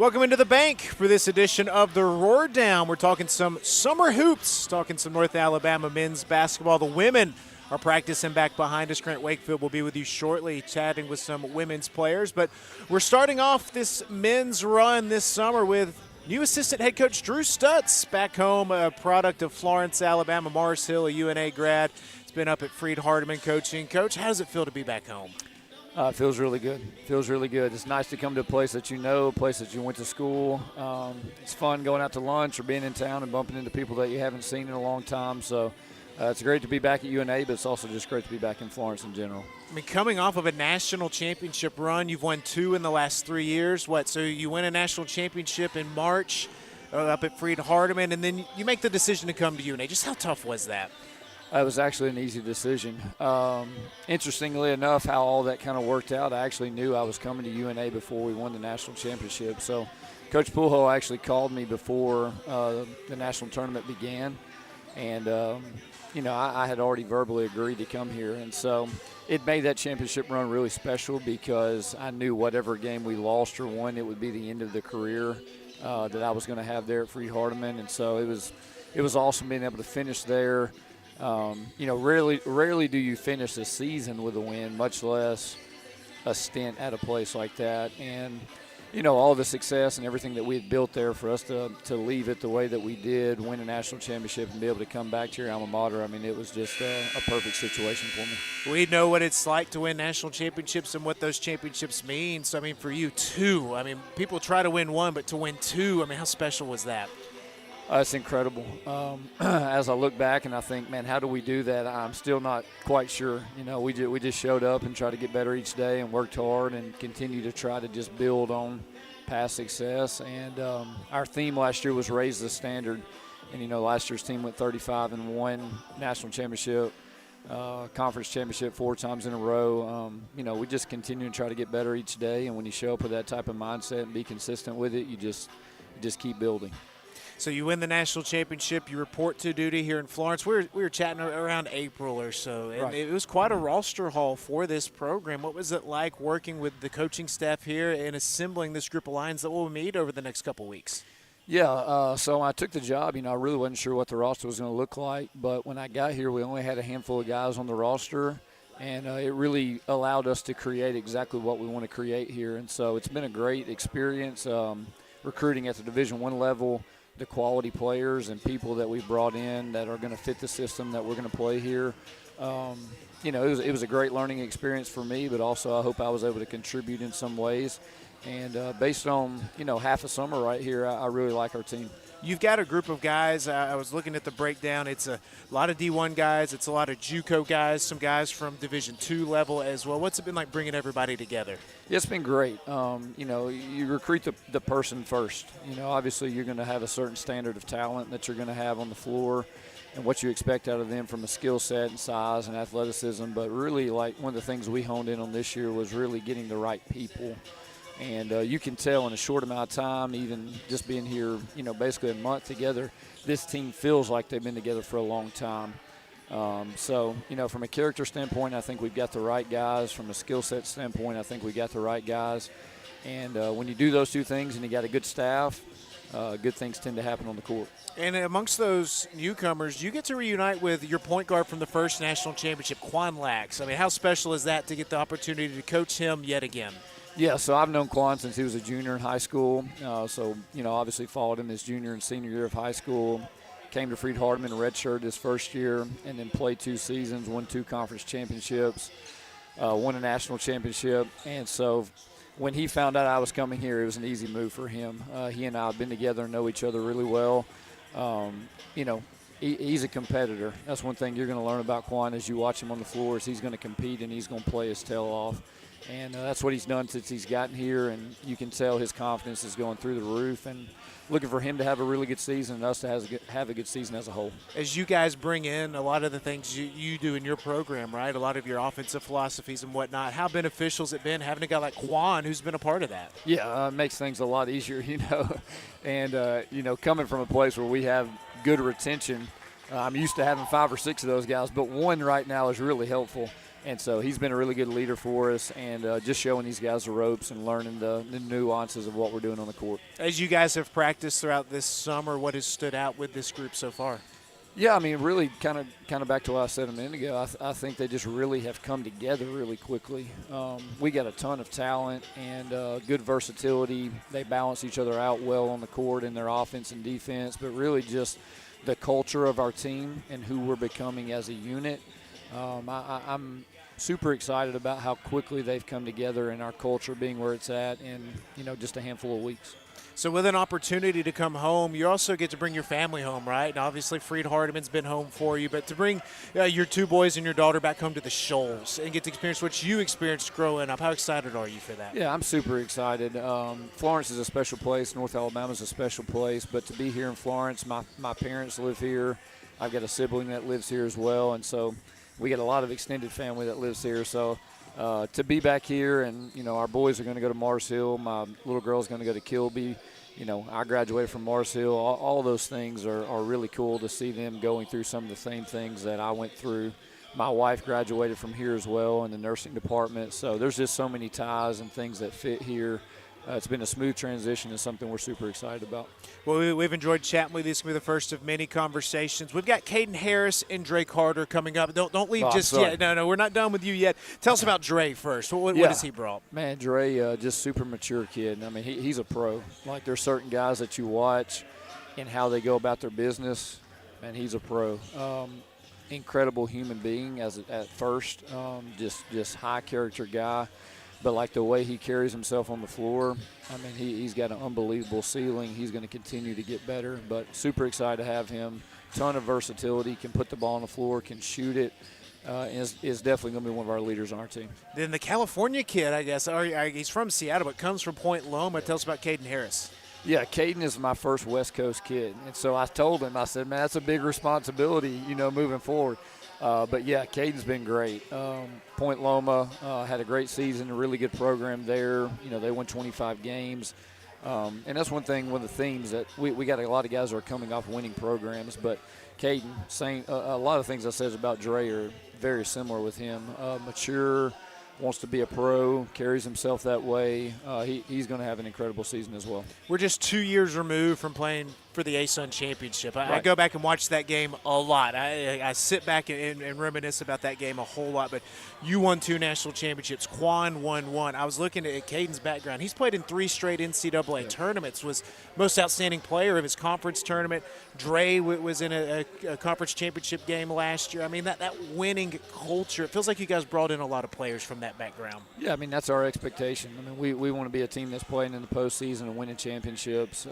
Welcome into the bank for this edition of the Roar Down. We're talking some summer hoops, talking some North Alabama men's basketball. The women are practicing back behind us. Grant Wakefield will be with you shortly, chatting with some women's players. But we're starting off this men's run this summer with new assistant head coach Drew Stutz back home, a product of Florence, Alabama. Mars Hill, a UNA grad. It's been up at Freed-Hardeman coaching. Coach, how does it feel to be back home? It feels really good. Feels really good. It's nice to come to a place that you know, a place that you went to school. It's fun going out to lunch or being in town and bumping into people that you haven't seen in a long time. So it's great to be back at UNA, but it's also just great to be back in Florence in general. I mean, coming off of a national championship run, you've won 2 in the last 3 years. So you win a national championship in March up at Freed-Hardeman, and then you make the decision to come to UNA. Just how tough was that? It was actually an easy decision. Interestingly enough, how all that kind of worked out, I actually knew I was coming to UNA before we won the national championship. So Coach Poole actually called me before the national tournament began. And, I had already verbally agreed to come here. And so it made that championship run really special because I knew whatever game we lost or won, it would be the end of the career that I was going to have there at Freed-Hardeman. And so it was awesome being able to finish there. Rarely do you finish a season with a win, much less a stint at a place like that. And, all the success and everything that we had built there for us to leave it the way that we did, win a national championship and be able to come back to your alma mater, I mean, it was just a perfect situation for me. We know what it's like to win national championships and what those championships mean. So, for you, 2. People try to win 1, but to win 2, how special was that? It's incredible. As I look back and I think, man, how do we do that? I'm still not quite sure. We just showed up and tried to get better each day and worked hard and continue to try to just build on past success. And our theme last year was raise the standard. And, last year's team went 35-1, national championship, conference championship 4 times in a row. We just continue to try to get better each day. And when you show up with that type of mindset and be consistent with it, you just keep building. So you win the national championship. You report to duty here in Florence. We were chatting around April or so, and right. It was quite a roster haul for this program. What was it like working with the coaching staff here and assembling this group of Lions that we'll meet over the next couple weeks? Yeah, so when I took the job, I really wasn't sure what the roster was going to look like. But when I got here, we only had a handful of guys on the roster, and it really allowed us to create exactly what we want to create here. And so it's been a great experience recruiting at the Division I level. The quality players and people that we've brought in that are going to fit the system that we're going to play here. It was a great learning experience for me, but also I hope I was able to contribute in some ways. And based on, half a summer right here, I really like our team. You've got a group of guys. I was looking at the breakdown. It's a lot of D1 guys. It's a lot of JUCO guys, some guys from Division II level as well. What's it been like bringing everybody together? It's been great. You recruit the person first. Obviously you're going to have a certain standard of talent that you're going to have on the floor and what you expect out of them from a skill set and size and athleticism. But really, like, one of the things we honed in on this year was really getting the right people. And you can tell in a short amount of time, even just being here, basically a month together, this team feels like they've been together for a long time. From a character standpoint, I think we've got the right guys. From a skill set standpoint, I think we got the right guys. And when you do those 2 things and you got a good staff, good things tend to happen on the court. And amongst those newcomers, you get to reunite with your point guard from the first national championship, Quan Lax. How special is that to get the opportunity to coach him yet again? Yeah, so I've known Quan since he was a junior in high school. Obviously followed him his junior and senior year of high school. Came to Freed-Hardeman, redshirted his first year, and then played 2 seasons, won 2 conference championships, won a national championship. And so when he found out I was coming here, it was an easy move for him. He and I have been together and know each other really well. He's a competitor. That's one thing you're going to learn about Quan as you watch him on the floor is he's going to compete and he's going to play his tail off. And that's what he's done since he's gotten here, and you can tell his confidence is going through the roof. And looking for him to have a really good season and us to have a good season as a whole. As you guys bring in a lot of the things you do in your program, right, a lot of your offensive philosophies and whatnot, how beneficial has it been having a guy like Quan who's been a part of that? Yeah, it makes things a lot easier, And, coming from a place where we have good retention, I'm used to having 5 or 6 of those guys, but one right now is really helpful. And so he's been a really good leader for us, and just showing these guys the ropes and learning the nuances of what we're doing on the court. As you guys have practiced throughout this summer, what has stood out with this group so far? Yeah, I mean, really kind of back to what I said a minute ago. I think they just really have come together really quickly. We got a ton of talent and good versatility. They balance each other out well on the court in their offense and defense, but really just the culture of our team and who we're becoming as a unit. I'm super excited about how quickly they've come together and our culture being where it's at in, just a handful of weeks. So with an opportunity to come home, you also get to bring your family home, right? And obviously Freed Hardeman's been home for you, but to bring your two boys and your daughter back home to the Shoals and get to experience what you experienced growing up, how excited are you for that? Yeah, I'm super excited. Florence is a special place. North Alabama is a special place, but to be here in Florence, my parents live here. I've got a sibling that lives here as well, and so we got a lot of extended family that lives here. So to be back here, and our boys are going to go to Mars Hill. My little girl's going to go to Kilby. I graduated from Mars Hill. All those things are really cool to see them going through some of the same things that I went through. My wife graduated from here as well in the nursing department. So there's just so many ties and things that fit here. It's been a smooth transition and something we're super excited about. Well, we've enjoyed chatting with you. This is going to be the first of many conversations. We've got Caden Harris and Dre Carter coming up. Don't leave just yet. No, we're not done with you yet. Tell us about Dre first. What has he brought? Man, Dre, just super mature kid. I mean, he's a pro. Like, there's certain guys that you watch and how they go about their business. Man, he's a pro. Incredible human being at first. Just high character guy. But, like, the way he carries himself on the floor, I mean, he's got an unbelievable ceiling. He's going to continue to get better. But super excited to have him. Ton of versatility, can put the ball on the floor, can shoot it. Is definitely going to be one of our leaders on our team. Then the California kid, I guess, he's from Seattle but comes from Point Loma. Tell us about Caden Harris. Yeah, Caden is my first West Coast kid. And so I told him, I said, man, that's a big responsibility, moving forward. But, yeah, Caden's been great. Point Loma had a great season, a really good program there. They won 25 games. And that's one of the themes that we got a lot of guys that are coming off winning programs. But Caden, a lot of things I said about Dre are very similar with him. Mature, wants to be a pro, carries himself that way. He's going to have an incredible season as well. We're just 2 years removed from playing for the ASUN championship. I Right. go back and watch that game a lot. I sit back and reminisce about that game a whole lot. But you won 2 national championships. Quan won 1. I was looking at Caden's background. He's played in 3 straight NCAA tournaments, was most outstanding player of his conference tournament. Dre was in a conference championship game last year. I mean, that winning culture, it feels like you guys brought in a lot of players from that background. Yeah, I mean, that's our expectation. I mean, we want to be a team that's playing in the postseason and winning championships.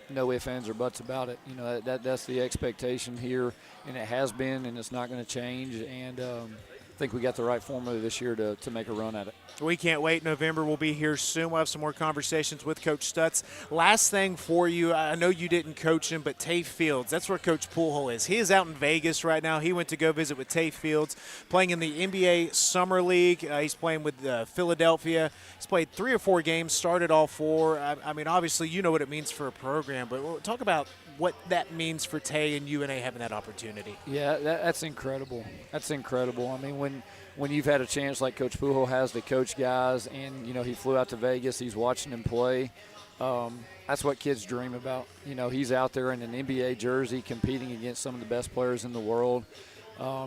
No ifs, ands, or buts about it. That's the expectation here, and it has been, and it's not going to change. And I think we got the right formula this year to make a run at it. We can't wait. November will be here soon. We'll have some more conversations with Coach Stutz. Last thing for you, I know you didn't coach him, but Tay Fields, that's where Coach Poolhole is. He is out in Vegas right now. He went to go visit with Tay Fields, playing in the NBA Summer League. He's playing with Philadelphia. He's played 3 or 4 games, started all 4. I mean, obviously, you know what it means for a program, but we'll talk about what that means for Tay and UNA having that opportunity. Yeah, that's incredible. That's incredible. I mean, when you've had a chance like Coach Poole has to coach guys, and he flew out to Vegas, he's watching them play. That's what kids dream about. He's out there in an NBA jersey competing against some of the best players in the world.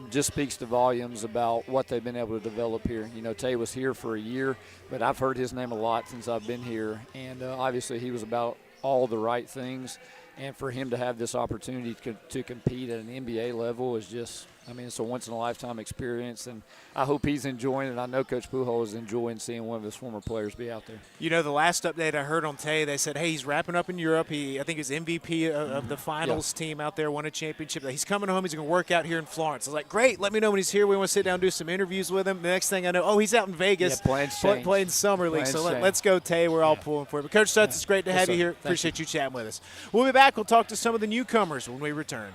Just speaks to volumes about what they've been able to develop here. Tay was here for a year, but I've heard his name a lot since I've been here, and obviously he was about all the right things. And for him to have this opportunity to compete at an NBA level is just, it's a once-in-a-lifetime experience, and I hope he's enjoying it. I know Coach Pujol is enjoying seeing one of his former players be out there. The last update I heard on Tay, they said, hey, he's wrapping up in Europe. I think he's MVP of the finals team out there, won a championship. He's coming home. He's going to work out here in Florence. I was like, great, let me know when he's here. We want to sit down and do some interviews with him. The next thing I know, he's out in Vegas playing Summer League. So let's go, Tay. We're all pulling for it. But Coach Stutz, it's great to have you here. Appreciate you chatting with us. We'll be back. We'll talk to some of the newcomers when we return.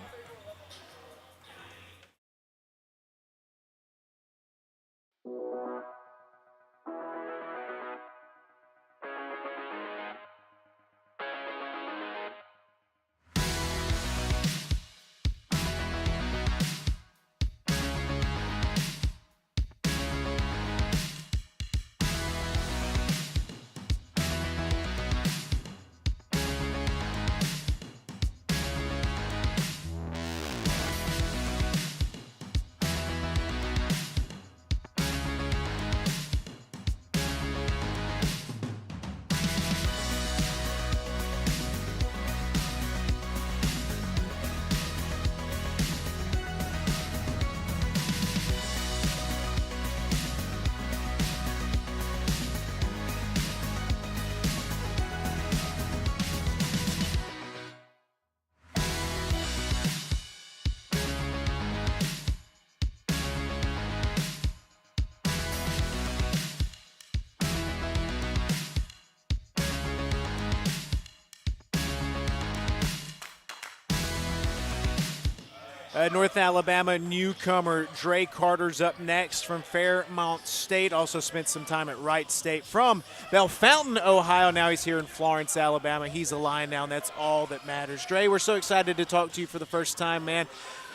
North Alabama newcomer Dre Carter's up next from Fairmont State. Also spent some time at Wright State from Bellefontaine, Ohio. Now he's here in Florence, Alabama. He's a Lion now, and that's all that matters. Dre, we're so excited to talk to you for the first time, man.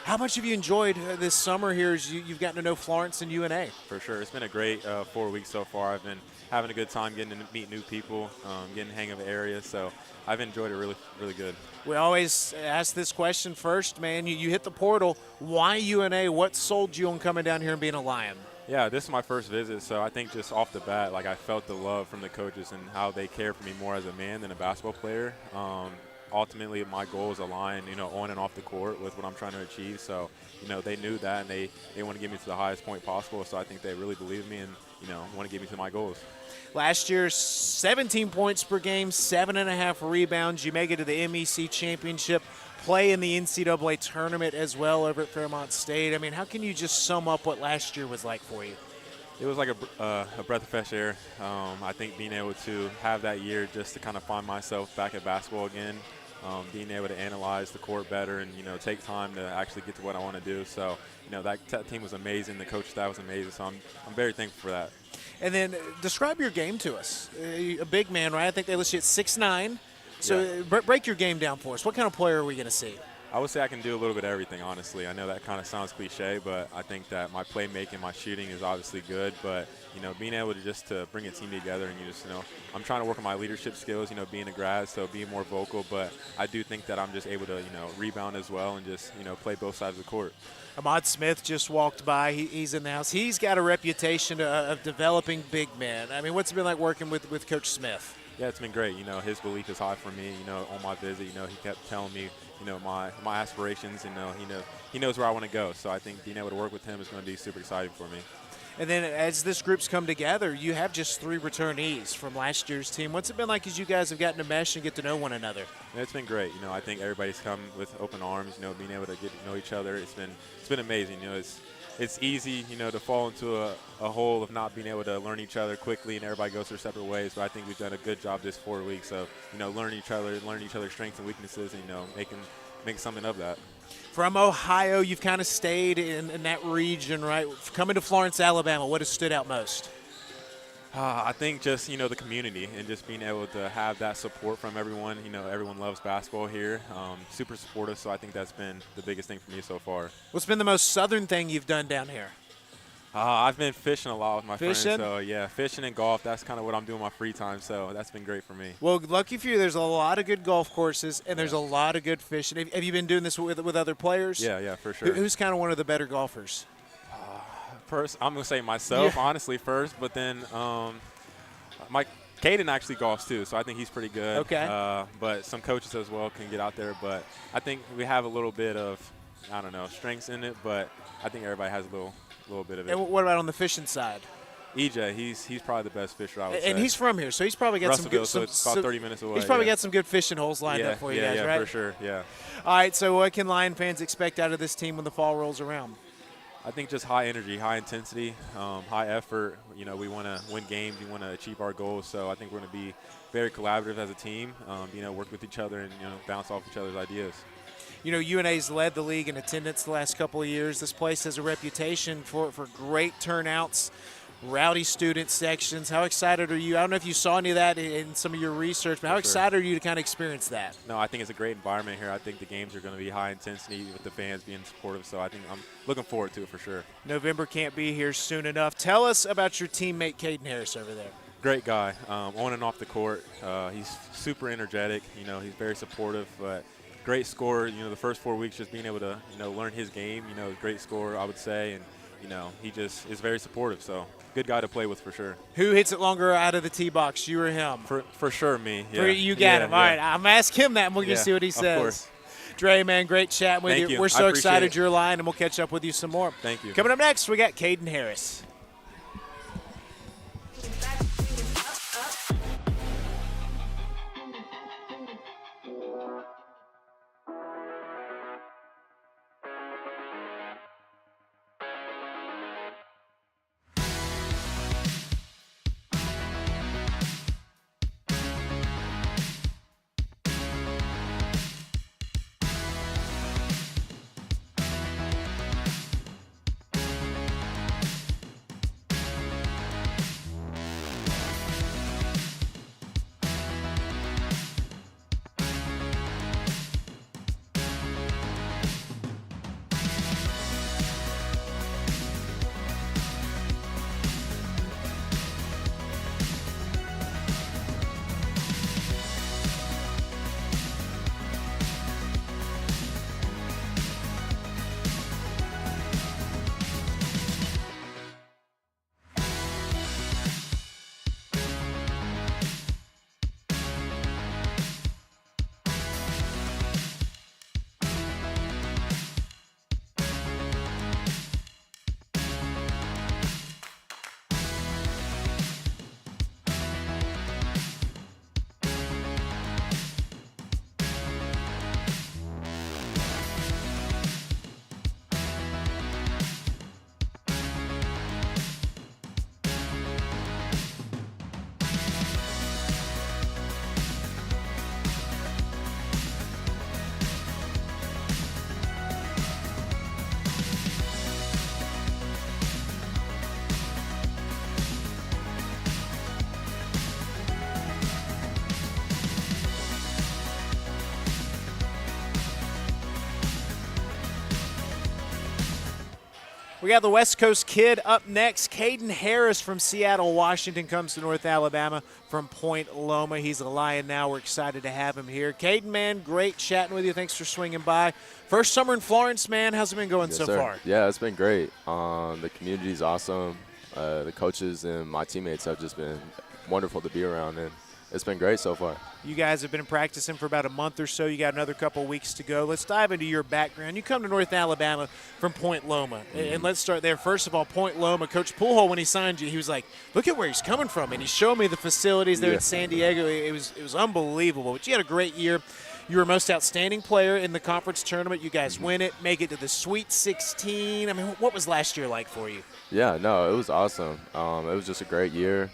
How much have you enjoyed this summer here as you've gotten to know Florence and UNA? For sure. It's been a great 4 weeks so far. I've been having a good time getting to meet new people, getting the hang of the area. So I've enjoyed it really, really good. We always ask this question first, man. You hit the portal. Why UNA? What sold you on coming down here and being a Lion? Yeah, this is my first visit, so I think just off the bat, like I felt the love from the coaches and how they care for me more as a man than a basketball player. Ultimately, my goals align, on and off the court with what I'm trying to achieve. So, they knew that, and they want to get me to the highest point possible. So I think they really believe in me and, want to get me to my goals. Last year, 17 points per game, 7.5 rebounds. You make it to the MEC championship, play in the NCAA tournament as well over at Fairmont State. I mean, how can you just sum up what last year was like for you? It was like a breath of fresh air. I think being able to have that year just to kind of find myself back at basketball again, being able to analyze the court better and, take time to actually get to what I want to do. So, that team was amazing. The coach staff was amazing. So I'm very thankful for that. And then describe your game to us. A big man, right? I think they list you at 6'9". So Yeah. Break your game down for us. What kind of player are we going to see? I would say I can do a little bit of everything, honestly. I know that kind of sounds cliche, but I think that my playmaking, my shooting is obviously good. But, being able to bring a team together and I'm trying to work on my leadership skills, being a grad, so being more vocal. But I do think that I'm just able to, rebound as well and just, play both sides of the court. Ahmad Smith just walked by. He's in the house. He's got a reputation of developing big men. I mean, what's it been like working with Coach Smith? Yeah, it's been great. His belief is high for me. On my visit, he kept telling me, my aspirations. He knows where I want to go. So I think being able to work with him is going to be super exciting for me. And then as this group's come together, you have just 3 returnees from last year's team. What's it been like as you guys have gotten to mesh and get to know one another? It's been great. I think everybody's come with open arms. Being able to get to know each other. It's been amazing. It's easy, to fall into a hole of not being able to learn each other quickly, and everybody goes their separate ways. But I think we've done a good job this 4 weeks of, learning each other's strengths and weaknesses, and making something of that. From Ohio, you've kind of stayed in that region, right? Coming to Florence, Alabama, what has stood out most? I think just, the community and just being able to have that support from everyone. Everyone loves basketball here, super supportive, so I think that's been the biggest thing for me so far. What's been the most southern thing you've done down here? I've been fishing a lot with my friends. Fishing? So, yeah, fishing and golf, that's kind of what I'm doing in my free time, so that's been great for me. Well, lucky for you, there's a lot of good golf courses, and there's a lot of good fishing. Have you been doing this with other players? Yeah, for sure. Who's kind of one of the better golfers? First, I'm going to say myself, honestly, first, but then Caden actually golfs too, so I think he's pretty good. Okay. But some coaches as well can get out there, but I think we have a little bit of, strengths in it, but I think everybody has a little bit of it. And what about on the fishing side? EJ, he's probably the best fisher, I would say. And he's from here, so he's probably got some good. So it's about 30 minutes away. He's probably got some good fishing holes lined up for you guys, right? Yeah, for sure. Yeah. All right. So what can Lion fans expect out of this team when the fall rolls around? I think just high energy, high intensity, high effort. We want to win games. We want to achieve our goals. So I think we're going to be very collaborative as a team. Work with each other and bounce off each other's ideas. UNA's led the league in attendance the last couple of years. This place has a reputation for great turnouts, rowdy student sections. How excited are you? I don't know if you saw any of that in some of your research, but how excited are you to kind of experience that? No, I think it's a great environment here. I think the games are going to be high intensity with the fans being supportive, so I think I'm looking forward to it for sure. November can't be here soon enough. Tell us about your teammate, Caden Harris, over there. Great guy, on and off the court. He's super energetic. He's very supportive, but great scorer. The first 4 weeks just being able to, learn his game, great scorer, I would say, and, he just is very supportive, so good guy to play with for sure. Who hits it longer out of the tee box, you or him? For sure, me. Yeah. You got him. All right, I'm asking him that, and we'll see what he says. Of course. Dre, man, great chatting with Thank you. We're so excited it. you're a Lion, and we'll catch up with you some more. Thank you. Coming up next, we got Caden Harris. We got the West Coast kid up next. Caden Harris from Seattle, Washington comes to North Alabama from Point Loma. He's a Lion now. We're excited to have him here. Caden, man, great chatting with you. Thanks for swinging by. First summer in Florence, man. How's it been going so far? Yeah, it's been great. The community's awesome. The coaches and my teammates have just been wonderful to be around, and it's been great so far. You guys have been practicing for about a month or so. You got another couple weeks to go. Let's dive into your background. You come to North Alabama from Point Loma, and let's start there. First of all, Point Loma, Coach Poolhole, when he signed you, he was like, look at where he's coming from, and he showed me the facilities there in San Diego. It was unbelievable. But you had a great year. You were most outstanding player in the conference tournament. You guys win it, make it to the Sweet 16. I mean, what was last year like for you? Yeah, no, it was awesome. It was just a great year.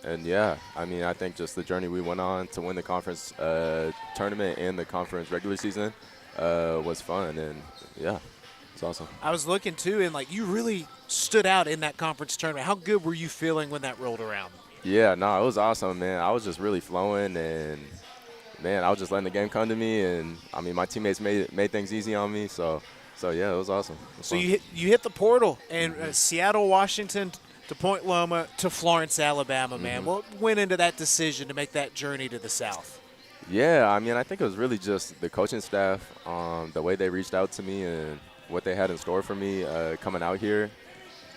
And, yeah, I mean, I think just the journey we went on to win the conference tournament and the conference regular season was fun. And, yeah, it's awesome. I was looking, too, and, like, you really stood out in that conference tournament. How good were you feeling when that rolled around? Yeah, no, it was awesome, man. I was just really flowing, and, man, I was just letting the game come to me. And, I mean, my teammates made things easy on me. So yeah, it was awesome. It was so fun. you hit the portal, and Seattle, Washington – to Point Loma to Florence, Alabama, man. What went into that decision to make that journey to the South? Yeah, I mean, I think it was really just the coaching staff, the way they reached out to me and what they had in store for me coming out here.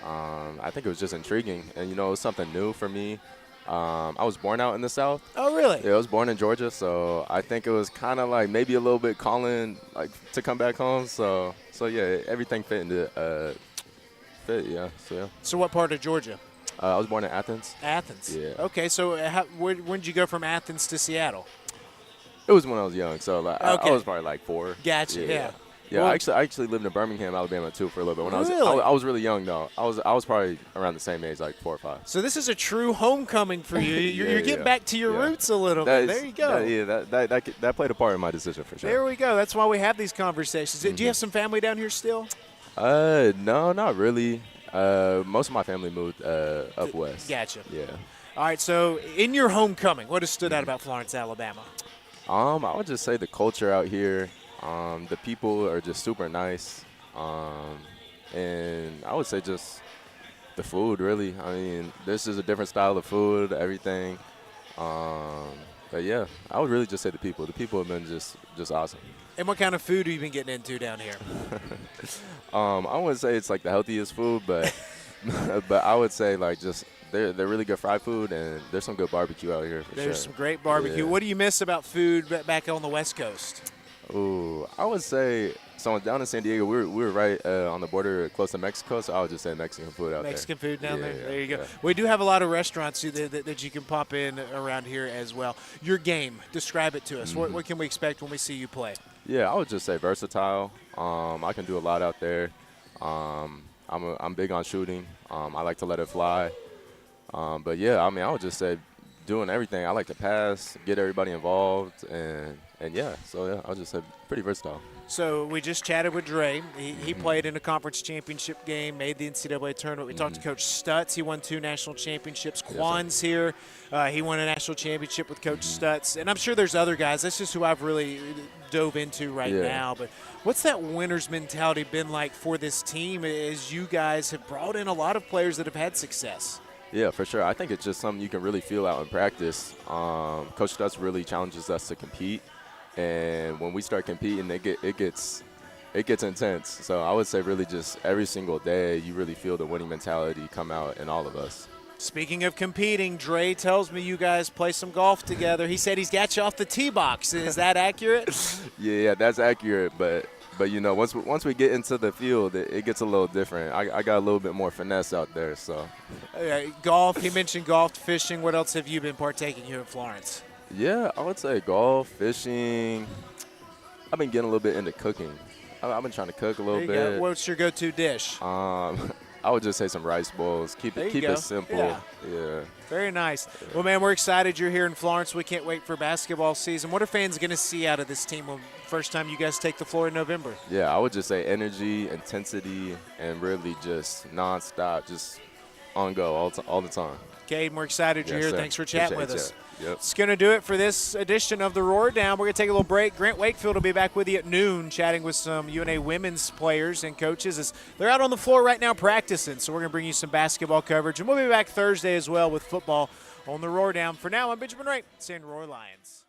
I think it was just intriguing, and, you know, it was something new for me. I was born out in the South. Oh, really? Yeah, I was born in Georgia, so I think it was kind of like maybe a little bit calling, like, to come back home. So yeah, everything fit into yeah. So what part of Georgia? I was born in Athens. Athens. Yeah. Okay, so when did you go from Athens to Seattle? It was when I was young, so like I was probably like 4. Gotcha. Yeah. Yeah, Well, I actually lived in Birmingham, Alabama, too, for a little bit. When Really? I was really young, though. I was probably around the same age, like 4 or 5. So this is a true homecoming for you. You're getting back to your roots a little That bit. is- There you go. that played a part in my decision for sure. There we go. That's why we have these conversations. Do you have some family down here still? No, not really. Most of my family moved up west. Gotcha. Yeah. All right, so in your homecoming, what has stood out about Florence, Alabama? I would just say the culture out here. The people are just super nice. And I would say just the food, really. I mean, this is a different style of food, everything. But, yeah, I would really just say the people. The people have been just awesome. And what kind of food have you been getting into down here? I wouldn't say it's like the healthiest food, but but I would say like just they're really good fried food, and there's some good barbecue out here for sure. There's some great barbecue. Yeah. What do you miss about food back on the West Coast? Ooh, I would say so. Down in San Diego, we were right on the border, close to Mexico. So I would just say Mexican food out Mexican there. food down there. Yeah, There you go. yeah. We do have a lot of restaurants that you can pop in around here as well. Your game, describe it to us. Mm-hmm. What can we expect when we see you play? Yeah, I would just say versatile. I can do a lot out there. I'm big on shooting. I like to let it fly. But yeah, I mean, I would just say doing everything. I like to pass, get everybody involved, and yeah. So yeah, I'll just say pretty versatile. So we just chatted with Dre. He played in a conference championship game, made the NCAA tournament. We talked to Coach Stutz. He won 2 national championships. Quan's here. He won a national championship with Coach Stutz. And I'm sure there's other guys. That's just who I've really dove into right now. But what's that winner's mentality been like for this team as you guys have brought in a lot of players that have had success? Yeah, for sure. I think it's just something you can really feel out in practice. Coach Stutz really challenges us to compete. And when we start competing, it gets intense. So I would say really just every single day you really feel the winning mentality come out in all of us. Speaking of competing, Dre tells me you guys play some golf together. He said he's got you off the tee box. Is that accurate? Yeah, that's accurate. But you know, once we get into the field, it gets a little different. I got a little bit more finesse out there. So Golf, he mentioned golf, fishing. What else have you been partaking here in Florence? yeah, I would say golf, fishing. I've been getting a little bit into cooking. I've been trying to cook a little There you bit. go. What's your go-to dish? I would just say some rice bowls. Keep There you go. it simple. Yeah. Very nice. Well, man, we're excited you're here in Florence. We can't wait for basketball season. What are fans going to see out of this team when first time you guys take the floor in November? Yeah, I would just say energy, intensity, and really just nonstop, just on go all the time. Cade, we're excited you're Yes, here. sir. Thanks for chatting Appreciate with us. you. Yep. It's going to do it for this edition of the Roar Down. We're going to take a little break. Grant Wakefield will be back with you at noon, chatting with some UNA women's players and coaches as they're out on the floor right now practicing. So we're going to bring you some basketball coverage. And we'll be back Thursday as well with football on the Roar Down. For now, I'm Benjamin Wright, saying Roar Lions.